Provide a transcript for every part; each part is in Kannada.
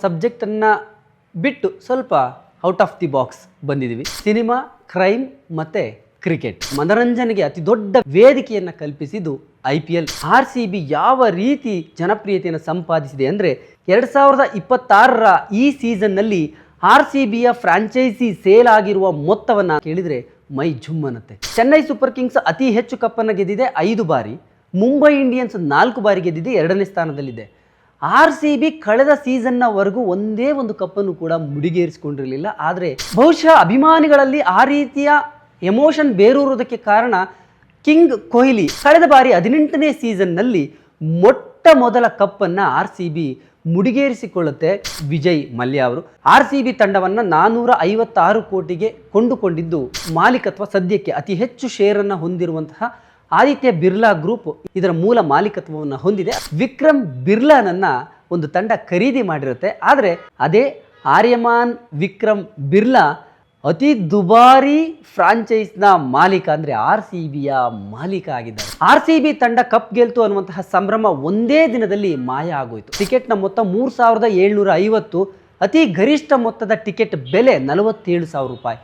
ಸಬ್ಜೆಕ್ಟನ್ನು ಬಿಟ್ಟು ಸ್ವಲ್ಪ ಔಟ್ ಆಫ್ ದಿ ಬಾಕ್ಸ್ ಬಂದಿದ್ದೀವಿ. ಸಿನಿಮಾ, ಕ್ರೈಮ್ ಮತ್ತು ಕ್ರಿಕೆಟ್ ಮನರಂಜನೆಗೆ ಅತಿ ದೊಡ್ಡ ವೇದಿಕೆಯನ್ನು ಕಲ್ಪಿಸಿದ್ದು IPL. RCB ಯಾವ ರೀತಿ ಜನಪ್ರಿಯತೆಯನ್ನು ಸಂಪಾದಿಸಿದೆ ಅಂದರೆ 2026ರ ಈ ಸೀಸನ್ನಲ್ಲಿ RCBಯ ಫ್ರಾಂಚೈಸಿ ಸೇಲ್ ಆಗಿರುವ ಮೊತ್ತವನ್ನು ಕೇಳಿದರೆ ಮೈ ಜುಮ್ ಅನ್ನತ್ತೆ. ಚೆನ್ನೈ ಸೂಪರ್ ಕಿಂಗ್ಸ್ ಅತಿ ಹೆಚ್ಚು ಕಪ್ಪನ್ನು ಗೆದ್ದಿದೆ 5 ಬಾರಿ. ಮುಂಬೈ ಇಂಡಿಯನ್ಸ್ 4 ಬಾರಿ ಗೆದ್ದಿದೆ, 2ನೇ ಸ್ಥಾನದಲ್ಲಿದೆ. RCB ಕಳೆದ ಸೀಸನ್ನವರೆಗೂ ಒಂದೇ ಒಂದು ಕಪ್ಪನ್ನು ಕೂಡ ಮುಡಿಗೇರಿಸಿಕೊಂಡಿರಲಿಲ್ಲ. ಆದರೆ ಬಹುಶಃ ಅಭಿಮಾನಿಗಳಲ್ಲಿ ಆ ರೀತಿಯ ಎಮೋಷನ್ ಬೇರೂರುವುದಕ್ಕೆ ಕಾರಣ ಕಿಂಗ್ ಕೊಹ್ಲಿ ಕಳೆದ ಬಾರಿ 18ನೇ ಸೀಸನ್ನಲ್ಲಿ ಮೊಟ್ಟ ಮೊದಲ ಕಪ್ಪನ್ನು RCB ಮುಡಿಗೇರಿಸಿಕೊಳ್ಳುತ್ತೆ. ವಿಜಯ್ ಮಲ್ಯ ಅವರು RCB ತಂಡವನ್ನು 456 ಕೋಟಿಗೆ ಕೊಂಡುಕೊಂಡಿದ್ದು, ಮಾಲೀಕತ್ವ ಸದ್ಯಕ್ಕೆ ಅತಿ ಹೆಚ್ಚು ಶೇರನ್ನು ಹೊಂದಿರುವಂತಹ ಆದಿತ್ಯ ಬಿರ್ಲಾ ಗ್ರೂಪ್ ಇದರ ಮೂಲ ಮಾಲೀಕತ್ವವನ್ನು ಹೊಂದಿದೆ. ವಿಕ್ರಮ್ ಬಿರ್ಲಾನನ್ನ ಒಂದು ತಂಡ ಖರೀದಿ ಮಾಡಿರುತ್ತೆ. ಆದರೆ ಅದೇ ಆರ್ಯಮಾನ್ ವಿಕ್ರಮ್ ಬಿರ್ಲಾ ಅತಿ ದುಬಾರಿ ಫ್ರಾಂಚೈಸ್ನ ಮಾಲೀಕ ಅಂದರೆ RCBಯ ಮಾಲೀಕ ಆಗಿದ್ದಾರೆ. RCB ತಂಡ ಕಪ್ ಗೆಲ್ತು ಅನ್ನುವಂತಹ ಸಂಭ್ರಮ ಒಂದೇ ದಿನದಲ್ಲಿ ಮಾಯ ಆಗೋಯ್ತು. ಟಿಕೆಟ್ನ ಮೊತ್ತ 3750, ಅತಿ ಗರಿಷ್ಠ ಮೊತ್ತದ ಟಿಕೆಟ್ ಬೆಲೆ 47,000 ರೂಪಾಯಿ.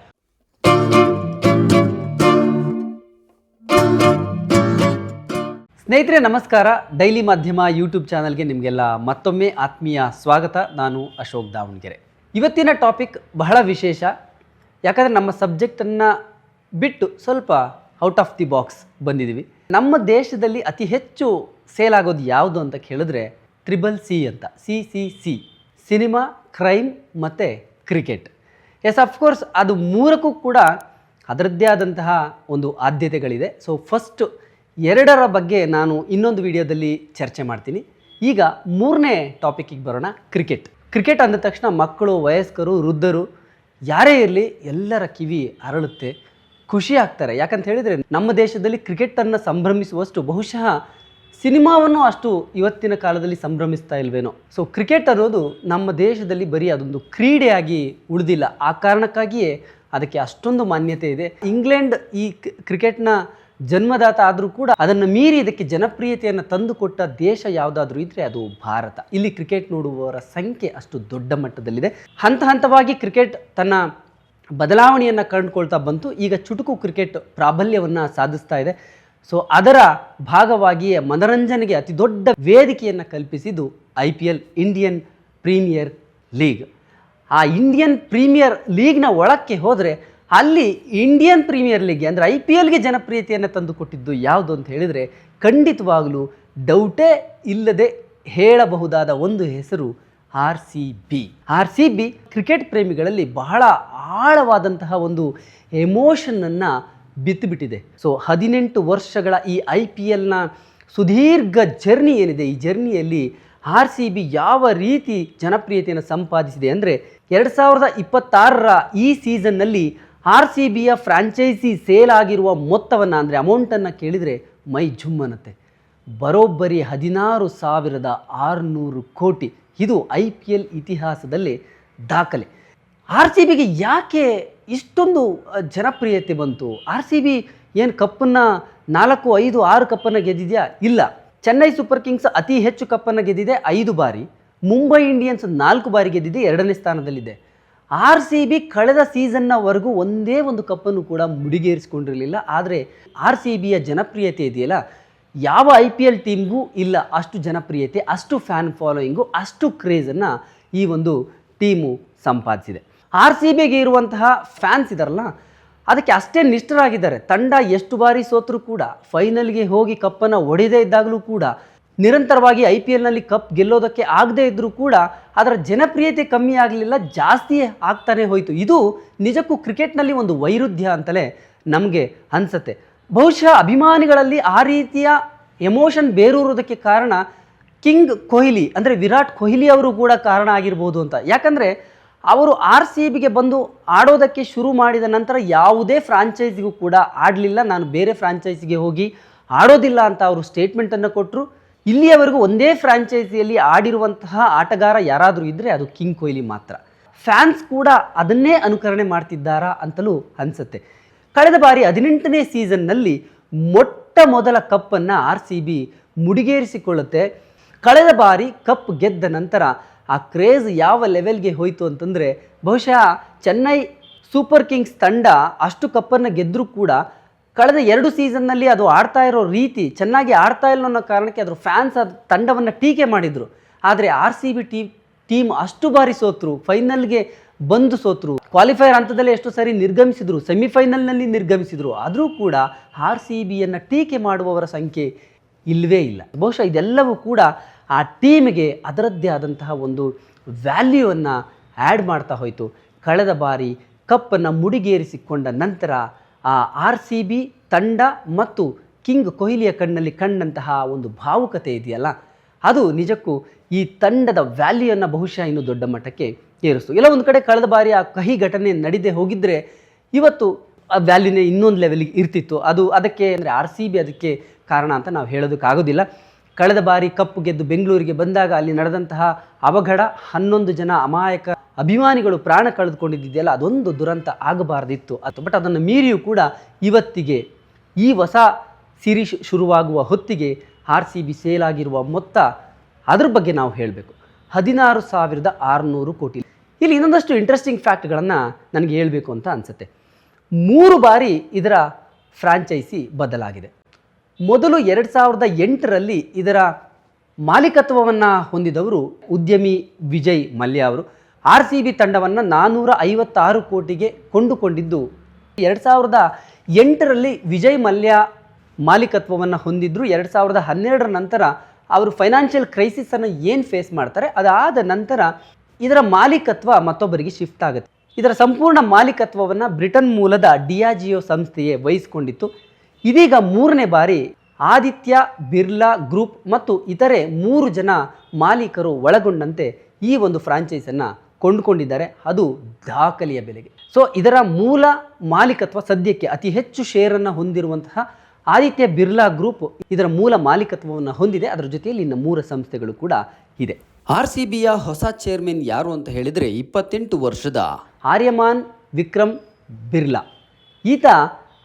ಸ್ನೇಹಿತರೆ ನಮಸ್ಕಾರ. ಡೈಲಿ ಮಾಧ್ಯಮ ಯೂಟ್ಯೂಬ್ ಚಾನಲ್ಗೆ ನಿಮಗೆಲ್ಲ ಮತ್ತೊಮ್ಮೆ ಆತ್ಮೀಯ ಸ್ವಾಗತ. ನಾನು ಅಶೋಕ್ ದಾವಣಗೆರೆ. ಇವತ್ತಿನ ಟಾಪಿಕ್ ಬಹಳ ವಿಶೇಷ. ಯಾಕಂದರೆ ನಮ್ಮ ಸಬ್ಜೆಕ್ಟನ್ನು ಬಿಟ್ಟು ಸ್ವಲ್ಪ ಔಟ್ ಆಫ್ ದಿ ಬಾಕ್ಸ್ ಬಂದಿದ್ದೀವಿ. ನಮ್ಮ ದೇಶದಲ್ಲಿ ಅತಿ ಹೆಚ್ಚು ಸೇಲ್ ಆಗೋದು ಯಾವುದು ಅಂತ ಕೇಳಿದ್ರೆ CCC ಅಂತ. CCC ಸಿನಿಮಾ, ಕ್ರೈಮ್ ಮತ್ತು ಕ್ರಿಕೆಟ್. ಎಸ್, ಅಫ್ಕೋರ್ಸ್ ಅದು ಮೂರಕ್ಕೂ ಕೂಡ ಅದರದ್ದೇ ಆದಂತಹ ಒಂದು ಆದ್ಯತೆಗಳಿದೆ. ಸೊ ಫಸ್ಟ್ 2ರ ಬಗ್ಗೆ ನಾನು ಇನ್ನೊಂದು ವಿಡಿಯೋದಲ್ಲಿ ಚರ್ಚೆ ಮಾಡ್ತೀನಿ. ಈಗ 3ನೇ ಟಾಪಿಕ್ಕಿಗೆ ಬರೋಣ. ಕ್ರಿಕೆಟ್ ಅಂದ ತಕ್ಷಣ ಮಕ್ಕಳು, ವಯಸ್ಕರು, ವೃದ್ಧರು ಯಾರೇ ಇರಲಿ ಎಲ್ಲರ ಕಿವಿ ಅರಳುತ್ತೆ, ಖುಷಿ ಆಗ್ತಾರೆ. ಯಾಕಂತ ಹೇಳಿದರೆ ನಮ್ಮ ದೇಶದಲ್ಲಿ ಕ್ರಿಕೆಟನ್ನು ಸಂಭ್ರಮಿಸುವಷ್ಟು ಬಹುಶಃ ಸಿನಿಮಾವನ್ನು ಅಷ್ಟು ಇವತ್ತಿನ ಕಾಲದಲ್ಲಿ ಸಂಭ್ರಮಿಸ್ತಾ ಇಲ್ವೇನೋ. ಸೊ ಕ್ರಿಕೆಟ್ ಅನ್ನೋದು ನಮ್ಮ ದೇಶದಲ್ಲಿ ಬರೀ ಅದೊಂದು ಕ್ರೀಡೆಯಾಗಿ ಉಳಿದಿಲ್ಲ. ಆ ಕಾರಣಕ್ಕಾಗಿಯೇ ಅದಕ್ಕೆ ಅಷ್ಟೊಂದು ಮಾನ್ಯತೆ ಇದೆ. ಇಂಗ್ಲೆಂಡ್ ಈ ಕ್ರಿಕೆಟ್ನ ಜನ್ಮದಾತ ಆದರೂ ಕೂಡ ಅದನ್ನು ಮೀರಿ ಇದಕ್ಕೆ ಜನಪ್ರಿಯತೆಯನ್ನು ತಂದುಕೊಟ್ಟ ದೇಶ ಯಾವುದಾದ್ರೂ ಇದ್ದರೆ ಅದು ಭಾರತ. ಇಲ್ಲಿ ಕ್ರಿಕೆಟ್ ನೋಡುವವರ ಸಂಖ್ಯೆ ಅಷ್ಟು ದೊಡ್ಡ ಮಟ್ಟದಲ್ಲಿದೆ. ಹಂತ ಹಂತವಾಗಿ ಕ್ರಿಕೆಟ್ ತನ್ನ ಬದಲಾವಣೆಯನ್ನು ಕಂಡುಕೊಳ್ತಾ ಬಂತು. ಈಗ ಚುಟುಕು ಕ್ರಿಕೆಟ್ ಪ್ರಾಬಲ್ಯವನ್ನು ಸಾಧಿಸ್ತಾ ಇದೆ. ಸೊ ಅದರ ಭಾಗವಾಗಿಯೇ ಮನರಂಜನೆಗೆ ಅತಿ ದೊಡ್ಡ ವೇದಿಕೆಯನ್ನು ಕಲ್ಪಿಸಿದ್ದು IPL, ಇಂಡಿಯನ್ ಪ್ರೀಮಿಯರ್ ಲೀಗ್. ಆ ಇಂಡಿಯನ್ ಪ್ರೀಮಿಯರ್ ಲೀಗ್ನ ಒಳಕ್ಕೆ ಹೋದರೆ ಅಲ್ಲಿ ಇಂಡಿಯನ್ ಪ್ರೀಮಿಯರ್ ಲೀಗ್ಗೆ ಅಂದರೆ IPLಗೆ ಜನಪ್ರಿಯತೆಯನ್ನು ತಂದುಕೊಟ್ಟಿದ್ದು ಯಾವುದು ಅಂತ ಹೇಳಿದರೆ ಖಂಡಿತವಾಗಲೂ ಡೌಟೇ ಇಲ್ಲದೆ ಹೇಳಬಹುದಾದ ಒಂದು ಹೆಸರು RCB. ಕ್ರಿಕೆಟ್ ಪ್ರೇಮಿಗಳಲ್ಲಿ ಬಹಳ ಆಳವಾದಂತಹ ಒಂದು ಎಮೋಷನನ್ನು ಬಿತ್ತುಬಿಟ್ಟಿದೆ. ಸೊ 18 ವರ್ಷಗಳ ಈ IPLನ ಸುದೀರ್ಘ ಜರ್ನಿ ಏನಿದೆ, ಈ ಜರ್ನಿಯಲ್ಲಿ RCB ಯಾವ ರೀತಿ ಜನಪ್ರಿಯತೆಯನ್ನು ಸಂಪಾದಿಸಿದೆ ಅಂದರೆ 2026ರ ಈ ಸೀಸನ್ನಲ್ಲಿ RCBಯ ಫ್ರಾಂಚೈಸಿ ಸೇಲ್ ಆಗಿರುವ ಮೊತ್ತವನ್ನು ಅಂದರೆ ಅಮೌಂಟನ್ನು ಕೇಳಿದರೆ ಮೈ ಜುಮ್ ಅನ್ನತ್ತೆ. ಬರೋಬ್ಬರಿ 16,600 ಕೋಟಿ. ಇದು IPL ಇತಿಹಾಸದಲ್ಲಿ ದಾಖಲೆ. RCBಗೆ ಯಾಕೆ ಇಷ್ಟೊಂದು ಜನಪ್ರಿಯತೆ ಬಂತು? RCB ಏನು ಕಪ್ಪನ್ನು 4, 5, 6 ಕಪ್ಪನ್ನು ಗೆದ್ದಿದೆಯಾ? ಇಲ್ಲ. ಚೆನ್ನೈ ಸೂಪರ್ ಕಿಂಗ್ಸ್ ಅತಿ ಹೆಚ್ಚು ಕಪ್ಪನ್ನು ಗೆದ್ದಿದೆ 5 ಬಾರಿ. ಮುಂಬೈ ಇಂಡಿಯನ್ಸ್ 4 ಬಾರಿ ಗೆದ್ದಿದೆ, 2ನೇ ಸ್ಥಾನದಲ್ಲಿದೆ. RCB ಕಳೆದ ಸೀಸನ್ನವರೆಗೂ ಒಂದೇ ಒಂದು ಕಪ್ಪನ್ನು ಕೂಡ ಮುಡಿಗೇರಿಸಿಕೊಂಡಿರಲಿಲ್ಲ. ಆದರೆ RCBಯ ಜನಪ್ರಿಯತೆ ಇದೆಯಲ್ಲ, ಯಾವ IPL ಟೀಮ್ಗೂ ಇಲ್ಲ ಅಷ್ಟು ಜನಪ್ರಿಯತೆ, ಅಷ್ಟು ಫ್ಯಾನ್ ಫಾಲೋಯಿಂಗು, ಅಷ್ಟು ಕ್ರೇಜನ್ನು ಈ ಒಂದು ಟೀಮು ಸಂಪಾದಿಸಿದೆ. RCBಗೆ ಇರುವಂತಹ ಫ್ಯಾನ್ಸ್ ಇದಾರಲ್ಲ, ಅದಕ್ಕೆ ಅಷ್ಟೇ ನಿಷ್ಠರಾಗಿದ್ದಾರೆ. ತಂಡ ಎಷ್ಟು ಬಾರಿ ಸೋತರೂ ಕೂಡ, ಫೈನಲ್ಗೆ ಹೋಗಿ ಕಪ್ಪನ್ನು ಹೊಡೆದೇ ಇದ್ದಾಗಲೂ ಕೂಡ, ನಿರಂತರವಾಗಿ IPLನಲ್ಲಿ ಕಪ್ ಗೆಲ್ಲೋದಕ್ಕೆ ಆಗದೇ ಇದ್ದರೂ ಕೂಡ ಅದರ ಜನಪ್ರಿಯತೆ ಕಮ್ಮಿ ಆಗಲಿಲ್ಲ, ಜಾಸ್ತಿ ಆಗ್ತಾನೆ ಹೋಯಿತು. ಇದು ನಿಜಕ್ಕೂ ಕ್ರಿಕೆಟ್ನಲ್ಲಿ ಒಂದು ವೈರುಧ್ಯ ಅಂತಲೇ ನಮಗೆ ಅನಿಸುತ್ತೆ. ಬಹುಶಃ ಅಭಿಮಾನಿಗಳಲ್ಲಿ ಆ ರೀತಿಯ ಎಮೋಷನ್ ಬೇರೂರುವುದಕ್ಕೆ ಕಾರಣ ಕಿಂಗ್ ಕೊಹ್ಲಿ ಅಂದರೆ ವಿರಾಟ್ ಕೊಹ್ಲಿ ಅವರು ಕೂಡ ಕಾರಣ ಆಗಿರ್ಬೋದು ಅಂತ. ಯಾಕಂದರೆ ಅವರು RCBಗೆ ಬಂದು ಆಡೋದಕ್ಕೆ ಶುರು ಮಾಡಿದ ನಂತರ ಯಾವುದೇ ಫ್ರಾಂಚೈಸಿಗೂ ಕೂಡ ಆಡಲಿಲ್ಲ. ನಾನು ಬೇರೆ ಫ್ರಾಂಚೈಸಿಗೆ ಹೋಗಿ ಆಡೋದಿಲ್ಲ ಅಂತ ಅವರು ಸ್ಟೇಟ್ಮೆಂಟನ್ನು ಕೊಟ್ಟರು. ಇಲ್ಲಿಯವರೆಗೂ ಒಂದೇ ಫ್ರಾಂಚೈಸಿಯಲ್ಲಿ ಆಡಿರುವಂತಹ ಆಟಗಾರ ಯಾರಾದರೂ ಇದ್ದರೆ ಅದು ಕಿಂಗ್ ಕೊಹ್ಲಿ ಮಾತ್ರ. ಫ್ಯಾನ್ಸ್ ಕೂಡ ಅದನ್ನೇ ಅನುಕರಣೆ ಮಾಡ್ತಿದ್ದಾರಾ ಅಂತಲೂ ಅನಿಸುತ್ತೆ. ಕಳೆದ ಬಾರಿ 18ನೇ ಸೀಸನ್ನಲ್ಲಿ ಮೊಟ್ಟ ಮೊದಲ ಕಪ್ಪನ್ನು RCB ಮುಡಿಗೇರಿಸಿಕೊಳ್ಳುತ್ತೆ. ಕಳೆದ ಬಾರಿ ಕಪ್ ಗೆದ್ದ ನಂತರ ಆ ಕ್ರೇಜ್ ಯಾವ ಲೆವೆಲ್ಗೆ ಹೋಯಿತು ಅಂತಂದರೆ, ಬಹುಶಃ ಚೆನ್ನೈ ಸೂಪರ್ ಕಿಂಗ್ಸ್ ತಂಡ ಅಷ್ಟು ಕಪ್ಪನ್ನು ಗೆದ್ದರೂ ಕೂಡ ಕಳೆದ 2 ಸೀಸನ್ನಲ್ಲಿ ಅದು ಆಡ್ತಾ ಇರೋ ರೀತಿ ಚೆನ್ನಾಗಿ ಆಡ್ತಾ ಇಲ್ಲ ಅನ್ನೋ ಕಾರಣಕ್ಕೆ ಅದ್ರ ಫ್ಯಾನ್ಸ್ ಅದು ತಂಡವನ್ನು ಟೀಕೆ ಮಾಡಿದರು. ಆದರೆ RCB ಟೀಮ್ ಅಷ್ಟು ಬಾರಿ ಸೋತರು, ಫೈನಲ್ಗೆ ಬಂದು ಸೋತರು, ಕ್ವಾಲಿಫೈಯರ್ ಹಂತದಲ್ಲಿ ಎಷ್ಟು ಸರಿ ನಿರ್ಗಮಿಸಿದ್ರು, ಸೆಮಿಫೈನಲ್ನಲ್ಲಿ ನಿರ್ಗಮಿಸಿದ್ರು. ಆದರೂ ಕೂಡ RCBಯನ್ನು ಟೀಕೆ ಮಾಡುವವರ ಸಂಖ್ಯೆ ಇಲ್ಲವೇ ಇಲ್ಲ. ಬಹುಶಃ ಇದೆಲ್ಲವೂ ಕೂಡ ಆ ಟೀಮಿಗೆ ಅದರದ್ದೇ ಆದಂತಹ ಒಂದು ವ್ಯಾಲ್ಯೂವನ್ನು ಆ್ಯಡ್ ಮಾಡ್ತಾ ಹೋಯಿತು. ಕಳೆದ ಬಾರಿ ಕಪ್ಪನ್ನು ಮುಡಿಗೇರಿಸಿಕೊಂಡ ನಂತರ ಆ RCB ತಂಡ ಮತ್ತು ಕಿಂಗ್ ಕೊಹ್ಲಿಯ ಕಣ್ಣಲ್ಲಿ ಕಂಡಂತಹ ಒಂದು ಭಾವುಕತೆ ಇದೆಯಲ್ಲ, ಅದು ನಿಜಕ್ಕೂ ಈ ತಂಡದ ವ್ಯಾಲ್ಯೂಯನ್ನು ಬಹುಶಃ ಇನ್ನೂ ದೊಡ್ಡ ಮಟ್ಟಕ್ಕೆ ಏರಿಸ್ತು. ಎಲ್ಲ ಒಂದು ಕಡೆ ಕಳೆದ ಬಾರಿ ಆ ಕಹಿ ಘಟನೆ ನಡೀದೇ ಹೋಗಿದ್ದರೆ ಇವತ್ತು ಆ ವ್ಯಾಲ್ಯೂನೇ ಇನ್ನೊಂದು ಲೆವೆಲ್ಗೆ ಇರ್ತಿತ್ತು. ಅದಕ್ಕೆ ಅಂದರೆ RCB ಅದಕ್ಕೆ ಕಾರಣ ಅಂತ ನಾವು ಹೇಳೋದಕ್ಕಾಗೋದಿಲ್ಲ. ಕಳೆದ ಬಾರಿ ಕಪ್ ಗೆದ್ದು ಬೆಂಗಳೂರಿಗೆ ಬಂದಾಗ ಅಲ್ಲಿ ನಡೆದಂತಹ ಅವಘಡ, 11 ಜನ ಅಮಾಯಕ ಅಭಿಮಾನಿಗಳು ಪ್ರಾಣ ಕಳೆದುಕೊಂಡಿದ್ದೆಯಲ್ಲ, ಅದೊಂದು ದುರಂತ ಆಗಬಾರ್ದಿತ್ತು. ಬಟ್ ಅದನ್ನು ಮೀರಿಯೂ ಕೂಡ ಇವತ್ತಿಗೆ ಈ ಹೊಸ ಸೀರೀಸ್ ಶುರುವಾಗುವ ಹೊತ್ತಿಗೆ RCB ಸೇಲಾಗಿರುವ ಮೊತ್ತ, ಅದ್ರ ಬಗ್ಗೆ ನಾವು ಹೇಳಬೇಕು, 16,600 ಕೋಟಿ. ಇಲ್ಲಿ ಇನ್ನೊಂದಷ್ಟು ಇಂಟ್ರೆಸ್ಟಿಂಗ್ ಫ್ಯಾಕ್ಟ್ಗಳನ್ನು ನನಗೆ ಹೇಳಬೇಕು ಅಂತ ಅನಿಸುತ್ತೆ. 3 ಬಾರಿ ಇದರ ಫ್ರಾಂಚೈಸಿ ಬದಲಾಗಿದೆ. ಮೊದಲು 2008ರಲ್ಲಿ ಇದರ ಮಾಲೀಕತ್ವವನ್ನು ಹೊಂದಿದವರು ಉದ್ಯಮಿ ವಿಜಯ್ ಮಲ್ಯ ಅವರು. RCB ತಂಡವನ್ನು 456 ಕೋಟಿಗೆ ಕೊಂಡುಕೊಂಡಿದ್ದು. 2008ರಲ್ಲಿ ವಿಜಯ್ ಮಲ್ಯ ಮಾಲೀಕತ್ವವನ್ನು ಹೊಂದಿದ್ರು. 2012ರ ನಂತರ ಅವರು ಫೈನಾನ್ಷಿಯಲ್ ಕ್ರೈಸಿಸನ್ನು ಏನು ಫೇಸ್ ಮಾಡ್ತಾರೆ, ಅದಾದ ನಂತರ ಇದರ ಮಾಲೀಕತ್ವ ಮತ್ತೊಬ್ಬರಿಗೆ ಶಿಫ್ಟ್ ಆಗುತ್ತೆ. ಇದರ ಸಂಪೂರ್ಣ ಮಾಲೀಕತ್ವವನ್ನು ಬ್ರಿಟನ್ ಮೂಲದ ಡಿಯಾಜಿಯೋ ಸಂಸ್ಥೆಯೇ ವಹಿಸಿಕೊಂಡಿತ್ತು. ಇದೀಗ 3ನೇ ಬಾರಿ ಆದಿತ್ಯ ಬಿರ್ಲಾ ಗ್ರೂಪ್ ಮತ್ತು ಇತರೆ 3 ಜನ ಮಾಲೀಕರು ಒಳಗೊಂಡಂತೆ ಈ ಒಂದು ಫ್ರಾಂಚೈಸನ್ನು ಕೊಂಡುಕೊಂಡಿದ್ದಾರೆ, ಅದು ದಾಖಲೆಯ ಬೆಲೆಗೆ. ಸೊ ಇದರ ಮೂಲ ಮಾಲೀಕತ್ವ ಸದ್ಯಕ್ಕೆ ಅತಿ ಹೆಚ್ಚು ಶೇರನ್ನು ಹೊಂದಿರುವಂತಹ ಆದಿತ್ಯ ಬಿರ್ಲಾ ಗ್ರೂಪ್ ಇದರ ಮೂಲ ಮಾಲೀಕತ್ವವನ್ನು ಹೊಂದಿದೆ. ಅದರ ಜೊತೆಯಲ್ಲಿ ಇನ್ನು 3 ಸಂಸ್ಥೆಗಳು ಕೂಡ ಇದೆ. RCBಯ ಹೊಸ ಚೇರ್ಮನ್ ಯಾರು ಅಂತ ಹೇಳಿದರೆ 28 ವರ್ಷದ ಆರ್ಯಮಾನ್ ವಿಕ್ರಮ್ ಬಿರ್ಲಾ. ಈತ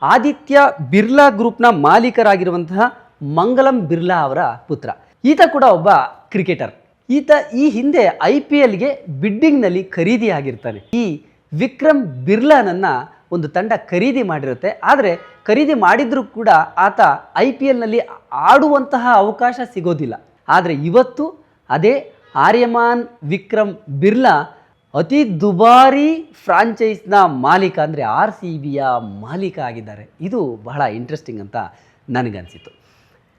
ಆದಿತ್ಯ ಬಿರ್ಲಾ ಗ್ರೂಪ್ನ ಮಾಲೀಕರಾಗಿರುವಂತಹ ಮಂಗಲಂ ಬಿರ್ಲಾ ಅವರ ಪುತ್ರ. ಈತ ಕೂಡ ಒಬ್ಬ ಕ್ರಿಕೆಟರ್. ಈತ ಈ ಹಿಂದೆ IPLಗೆ ಬಿಡ್ಡಿಂಗ್ನಲ್ಲಿ ಖರೀದಿ ಆಗಿರ್ತಾನೆ. ಈ ವಿಕ್ರಮ್ ಬಿರ್ಲಾನನ್ನು ಒಂದು ತಂಡ ಖರೀದಿ ಮಾಡಿರುತ್ತೆ. ಆದರೆ ಖರೀದಿ ಮಾಡಿದ್ರೂ ಕೂಡ ಆತ IPLನಲ್ಲಿ ಆಡುವಂತಹ ಅವಕಾಶ ಸಿಗೋದಿಲ್ಲ. ಆದರೆ ಇವತ್ತು ಅದೇ ಆರ್ಯಮಾನ್ ವಿಕ್ರಮ್ ಬಿರ್ಲಾ ಅತಿ ದುಬಾರಿ ಫ್ರಾಂಚೈಸ್ನ ಮಾಲೀಕ, ಅಂದರೆ RCBಯ ಮಾಲೀಕ ಆಗಿದ್ದಾರೆ. ಇದು ಬಹಳ ಇಂಟ್ರೆಸ್ಟಿಂಗ್ ಅಂತ ನನಗನ್ಸಿತ್ತು.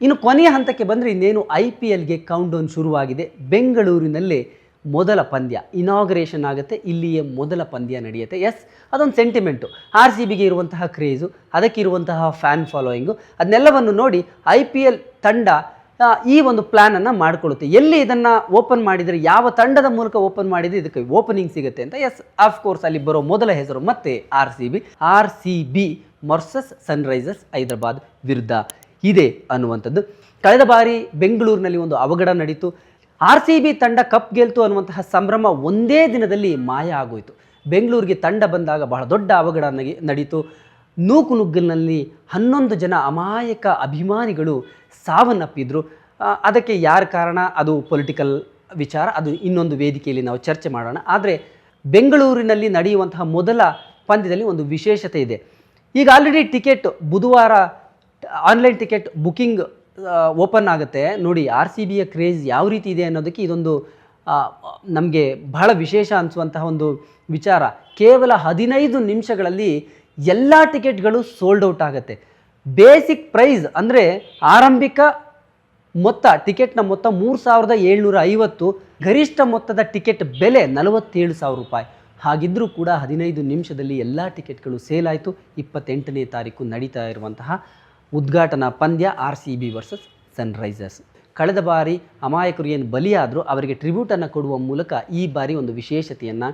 ಇನ್ನು ಕೊನೆಯ ಹಂತಕ್ಕೆ ಬಂದರೆ ಇನ್ನೇನು IPLಗೆ ಕೌಂಟ್ಡೌನ್ ಶುರುವಾಗಿದೆ. ಬೆಂಗಳೂರಿನಲ್ಲೇ ಮೊದಲ ಪಂದ್ಯ ಇನಾಗ್ರೇಷನ್ ಆಗುತ್ತೆ, ಇಲ್ಲಿಯೇ ಮೊದಲ ಪಂದ್ಯ ನಡೆಯುತ್ತೆ. ಎಸ್, ಅದೊಂದು ಸೆಂಟಿಮೆಂಟು, RCBಗೆ ಇರುವಂತಹ ಕ್ರೇಜು, ಅದಕ್ಕಿರುವಂತಹ ಫ್ಯಾನ್ ಫಾಲೋಯಿಂಗು, ಅದನ್ನೆಲ್ಲವನ್ನು ನೋಡಿ IPL ತಂಡ ಈ ಒಂದು ಪ್ಲ್ಯಾನನ್ನು ಮಾಡಿಕೊಳ್ಳುತ್ತೆ. ಎಲ್ಲಿ ಇದನ್ನು ಓಪನ್ ಮಾಡಿದರೆ, ಯಾವ ತಂಡದ ಮೂಲಕ ಓಪನ್ ಮಾಡಿದರೆ ಇದಕ್ಕೆ ಓಪನಿಂಗ್ ಸಿಗುತ್ತೆ ಅಂತ. ಎಸ್, ಆಫ್ಕೋರ್ಸ್ ಅಲ್ಲಿ ಬರೋ ಮೊದಲ ಹೆಸರು ಮತ್ತೆ RCB ವರ್ಸಸ್ ಸನ್ರೈಸರ್ಸ್ ಹೈದರಾಬಾದ್ ವಿರುದ್ಧ ಇದೆ ಅನ್ನುವಂಥದ್ದು. ಕಳೆದ ಬಾರಿ ಬೆಂಗಳೂರಿನಲ್ಲಿ ಒಂದು ಅವಘಡ ನಡೀತು. RCB ತಂಡ ಕಪ್ ಗೆಲ್ತು ಅನ್ನುವಂತಹ ಸಂಭ್ರಮ ಒಂದೇ ದಿನದಲ್ಲಿ ಮಾಯ ಆಗೋಯಿತು. ಬೆಂಗಳೂರಿಗೆ ತಂಡ ಬಂದಾಗ ಬಹಳ ದೊಡ್ಡ ಅವಘಡ ನಡೀತು. ನೂಕುನುಗ್ಗಲಿನಲ್ಲಿ 11 ಜನ ಅಮಾಯಕ ಅಭಿಮಾನಿಗಳು ಸಾವನ್ನಪ್ಪಿದ್ರು. ಅದಕ್ಕೆ ಯಾರ ಕಾರಣ, ಅದು ಪೊಲಿಟಿಕಲ್ ವಿಚಾರ, ಅದು ಇನ್ನೊಂದು ವೇದಿಕೆಯಲ್ಲಿ ನಾವು ಚರ್ಚೆ ಮಾಡೋಣ. ಆದರೆ ಬೆಂಗಳೂರಿನಲ್ಲಿ ನಡೆಯುವಂತಹ ಮೊದಲ ಪಂದ್ಯದಲ್ಲಿ ಒಂದು ವಿಶೇಷತೆ ಇದೆ. ಈಗ ಆಲ್ರೆಡಿ ಟಿಕೆಟ್ ಬುಧವಾರ ಆನ್ಲೈನ್ ಟಿಕೆಟ್ ಬುಕಿಂಗ್ ಓಪನ್ ಆಗುತ್ತೆ. ನೋಡಿ RCBಯ ಕ್ರೇಜ್ ಯಾವ ರೀತಿ ಇದೆ ಅನ್ನೋದಕ್ಕೆ ಇದೊಂದು ನಮಗೆ ಬಹಳ ವಿಶೇಷ ಅನಿಸುವಂತಹ ಒಂದು ವಿಚಾರ. ಕೇವಲ 15 ನಿಮಿಷಗಳಲ್ಲಿ ಎಲ್ಲ ಟಿಕೆಟ್ಗಳು ಸೋಲ್ಡ್ ಔಟ್ ಆಗುತ್ತೆ. ಬೇಸಿಕ್ ಪ್ರೈಸ್ ಅಂದರೆ ಆರಂಭಿಕ ಮೊತ್ತ, ಟಿಕೆಟ್ನ ಮೊತ್ತ 3,750, ಗರಿಷ್ಠ ಮೊತ್ತದ ಟಿಕೆಟ್ ಬೆಲೆ 47,000 ರೂಪಾಯಿ. ಹಾಗಿದ್ದರೂ ಕೂಡ 15 ನಿಮಿಷದಲ್ಲಿ ಎಲ್ಲ ಟಿಕೆಟ್ಗಳು ಸೇಲ್ ಆಯಿತು. 28ನೇ ತಾರೀಕು ನಡೀತಾ ಇರುವಂತಹ ಉದ್ಘಾಟನಾ ಪಂದ್ಯ RCB ವರ್ಸಸ್ ಸನ್ರೈಸರ್ಸ್. ಕಳೆದ ಬಾರಿ ಅಮಾಯಕರು ಏನು ಬಲಿಯಾದರೂ ಅವರಿಗೆ ಟ್ರಿಬ್ಯೂಟನ್ನು ಕೊಡುವ ಮೂಲಕ ಈ ಬಾರಿ ಒಂದು ವಿಶೇಷತೆಯನ್ನು,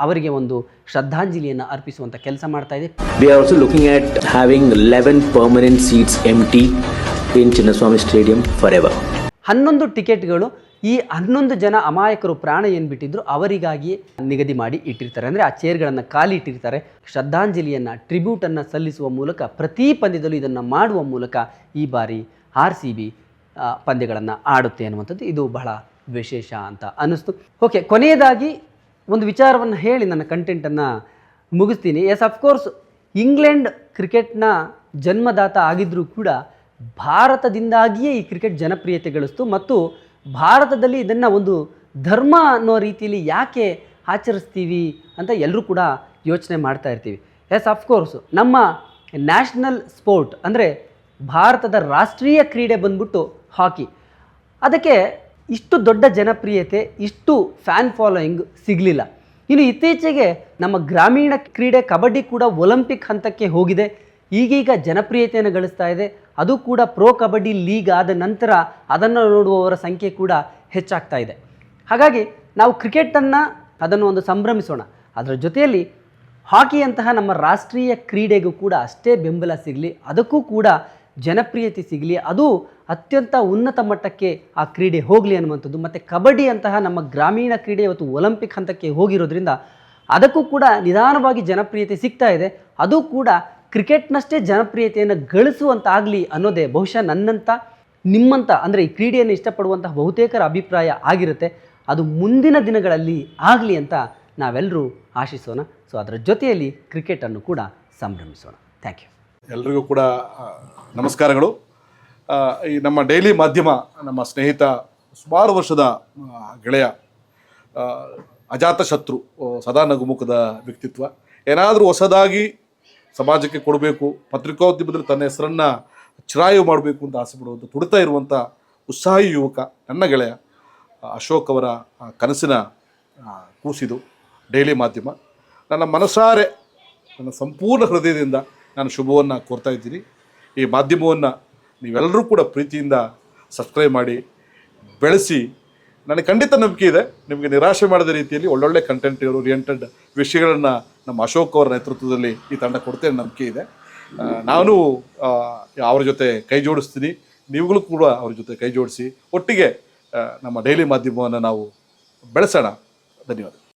ಅವರಿಗೆ ಒಂದು ಶ್ರದ್ಧಾಂಜಲಿಯನ್ನು ಅರ್ಪಿಸುವಂಥ ಕೆಲಸ ಮಾಡ್ತಾ ಇದೆ. We are also looking at having 11 permanent seats empty in Chinnaswamy Stadium forever. 11 ಟಿಕೆಟ್ಗಳು ಈ 11 ಜನ ಅಮಾಯಕರು ಪ್ರಾಣ ಏನು ಬಿಟ್ಟಿದ್ರು ಅವರಿಗಾಗಿಯೇ ನಿಗದಿ ಮಾಡಿ ಇಟ್ಟಿರ್ತಾರೆ. ಅಂದರೆ ಆ ಚೇರ್ಗಳನ್ನು ಖಾಲಿ ಇಟ್ಟಿರ್ತಾರೆ. ಶ್ರದ್ಧಾಂಜಲಿಯನ್ನು, ಟ್ರಿಬ್ಯೂಟನ್ನು ಸಲ್ಲಿಸುವ ಮೂಲಕ ಪ್ರತಿ ಪಂದ್ಯದಲ್ಲೂ ಇದನ್ನು ಮಾಡುವ ಮೂಲಕ ಈ ಬಾರಿ RCB ಪಂದ್ಯಗಳನ್ನು ಆಡುತ್ತೆ ಅನ್ನುವಂಥದ್ದು ಇದು ಬಹಳ ವಿಶೇಷ ಅಂತ ಅನ್ನಿಸ್ತು. ಓಕೆ, ಕೊನೆಯದಾಗಿ ಒಂದು ವಿಚಾರವನ್ನು ಹೇಳಿ ನನ್ನ ಕಂಟೆಂಟನ್ನು ಮುಗಿಸ್ತೀನಿ. ಎಸ್, ಅಫ್ಕೋರ್ಸ್ ಇಂಗ್ಲೆಂಡ್ ಕ್ರಿಕೆಟ್ನ ಜನ್ಮದಾತ ಆಗಿದ್ದರೂ ಕೂಡ ಭಾರತದಿಂದಾಗಿಯೇ ಈ ಕ್ರಿಕೆಟ್ ಜನಪ್ರಿಯತೆ ಗಳಿಸ್ತು ಮತ್ತು ಭಾರತದಲ್ಲಿ ಇದನ್ನು ಒಂದು ಧರ್ಮ ಅನ್ನೋ ರೀತಿಯಲ್ಲಿ ಯಾಕೆ ಆಚರಿಸ್ತೀವಿ ಅಂತ ಎಲ್ಲರೂ ಕೂಡ ಯೋಚನೆ ಮಾಡ್ತಾ ಇರ್ತೀವಿ. ಎಸ್, ಅಫ್ಕೋರ್ಸ್ ನಮ್ಮ ನ್ಯಾಷನಲ್ ಸ್ಪೋರ್ಟ್ ಅಂದರೆ ಭಾರತದ ರಾಷ್ಟ್ರೀಯ ಕ್ರೀಡೆ ಬಂದ್ಬಿಟ್ಟು ಹಾಕಿ. ಅದಕ್ಕೆ ಇಷ್ಟು ದೊಡ್ಡ ಜನಪ್ರಿಯತೆ, ಇಷ್ಟು ಫ್ಯಾನ್ ಫಾಲೋಯಿಂಗ್ ಸಿಗಲಿಲ್ಲ. ಇನ್ನು ಇತ್ತೀಚೆಗೆ ನಮ್ಮ ಗ್ರಾಮೀಣ ಕ್ರೀಡೆ ಕಬಡ್ಡಿ ಕೂಡ ಒಲಿಂಪಿಕ್ ಹಂತಕ್ಕೆ ಹೋಗಿದೆ, ಈಗೀಗ ಜನಪ್ರಿಯತೆಯನ್ನು ಗಳಿಸ್ತಾ ಇದೆ. ಅದು ಕೂಡ ಪ್ರೋ ಕಬಡ್ಡಿ ಲೀಗ್ ಆದ ನಂತರ ಅದನ್ನು ನೋಡುವವರ ಸಂಖ್ಯೆ ಕೂಡ ಹೆಚ್ಚಾಗ್ತಾ ಇದೆ. ಹಾಗಾಗಿ ನಾವು ಕ್ರಿಕೆಟನ್ನು ಅದನ್ನು ಒಂದು ಸಂಭ್ರಮಿಸೋಣ, ಅದರ ಜೊತೆಯಲ್ಲಿ ಹಾಕಿಯಂತಹ ನಮ್ಮ ರಾಷ್ಟ್ರೀಯ ಕ್ರೀಡೆಗೂ ಕೂಡ ಅಷ್ಟೇ ಬೆಂಬಲ ಸಿಗಲಿ, ಅದಕ್ಕೂ ಕೂಡ ಜನಪ್ರಿಯತೆ ಸಿಗಲಿ, ಅದು ಅತ್ಯಂತ ಉನ್ನತ ಮಟ್ಟಕ್ಕೆ ಆ ಕ್ರೀಡೆ ಹೋಗಲಿ ಅನ್ನುವಂಥದ್ದು. ಮತ್ತು ಕಬಡ್ಡಿ ಅಂತಹ ನಮ್ಮ ಗ್ರಾಮೀಣ ಕ್ರೀಡೆ ಇವತ್ತು ಒಲಿಂಪಿಕ್ ಹಂತಕ್ಕೆ ಹೋಗಿರೋದ್ರಿಂದ ಅದಕ್ಕೂ ಕೂಡ ನಿಧಾನವಾಗಿ ಜನಪ್ರಿಯತೆ ಸಿಗ್ತಾ ಇದೆ. ಅದು ಕೂಡ ಕ್ರಿಕೆಟ್ನಷ್ಟೇ ಜನಪ್ರಿಯತೆಯನ್ನು ಗಳಿಸುವಂತಾಗಲಿ ಅನ್ನೋದೇ ಬಹುಶಃ ನನ್ನಂಥ ನಿಮ್ಮಂಥ ಅಂದರೆ ಈ ಕ್ರೀಡೆಯನ್ನು ಇಷ್ಟಪಡುವಂತಹ ಬಹುತೇಕರ ಅಭಿಪ್ರಾಯ ಆಗಿರುತ್ತೆ. ಅದು ಮುಂದಿನ ದಿನಗಳಲ್ಲಿ ಆಗಲಿ ಅಂತ ನಾವೆಲ್ಲರೂ ಆಶಿಸೋಣ. ಸೊ ಅದರ ಜೊತೆಯಲ್ಲಿ ಕ್ರಿಕೆಟನ್ನು ಕೂಡ ಸಂಭ್ರಮಿಸೋಣ. Thank you. ಎಲ್ರಿಗೂ ಕೂಡ ನಮಸ್ಕಾರಗಳು. ಈ ನಮ್ಮ ಡೈಲಿ ಮಾಧ್ಯಮ ನಮ್ಮ ಸ್ನೇಹಿತ ಸುಮಾರು ವರ್ಷದ ಗೆಳೆಯ, ಅಜಾತಶತ್ರು, ಸದಾ ನಗುಮುಖದ ವ್ಯಕ್ತಿತ್ವ, ಏನಾದರೂ ಹೊಸದಾಗಿ ಸಮಾಜಕ್ಕೆ ಕೊಡಬೇಕು, ಪತ್ರಿಕೋದ್ಯಮದಲ್ಲಿ ತನ್ನ ಹೆಸರನ್ನು ಚಿರಾಯು ಮಾಡಬೇಕು ಅಂತ ಆಸೆ ಪಡುವಂಥ ತುಡಿತಾ ಇರುವಂಥ ಉತ್ಸಾಹಿ ಯುವಕ ನನ್ನ ಗೆಳೆಯ ಅಶೋಕ್ ಅವರ ಕನಸಿನ ಕೂಸಿದು ಡೈಲಿ ಮಾಧ್ಯಮ. ನನ್ನ ಮನಸಾರೆ, ನನ್ನ ಸಂಪೂರ್ಣ ಹೃದಯದಿಂದ ನಾನು ಶುಭವನ್ನು ಕೋರ್ತಾ ಇದ್ದೀನಿ. ಈ ಮಾಧ್ಯಮವನ್ನು ನೀವೆಲ್ಲರೂ ಕೂಡ ಪ್ರೀತಿಯಿಂದ ಸಬ್ಸ್ಕ್ರೈಬ್ ಮಾಡಿ ಬೆಳೆಸಿ. ನನಗೆ ಖಂಡಿತ ನಂಬಿಕೆ ಇದೆ, ನಿಮಗೆ ನಿರಾಶೆ ಮಾಡದ ರೀತಿಯಲ್ಲಿ ಒಳ್ಳೊಳ್ಳೆ ಕಂಟೆಂಟ್ ಓರಿಯೆಂಟೆಡ್ ವಿಷಯಗಳನ್ನು ನಮ್ಮ ಅಶೋಕ್ ಅವರ ನೇತೃತ್ವದಲ್ಲಿ ಈ ತಂಡ ಕೊಡ್ತೇನೆ ನಂಬಿಕೆ ಇದೆ. ನಾನು ಅವ್ರ ಜೊತೆ ಕೈ ಜೋಡಿಸ್ತೀನಿ, ನೀವುಗಳು ಕೂಡ ಅವ್ರ ಜೊತೆ ಕೈ ಜೋಡಿಸಿ ಒಟ್ಟಿಗೆ ನಮ್ಮ ಡೈಲಿ ಮಾಧ್ಯಮವನ್ನು ನಾವು ಬೆಳೆಸೋಣ. ಧನ್ಯವಾದ.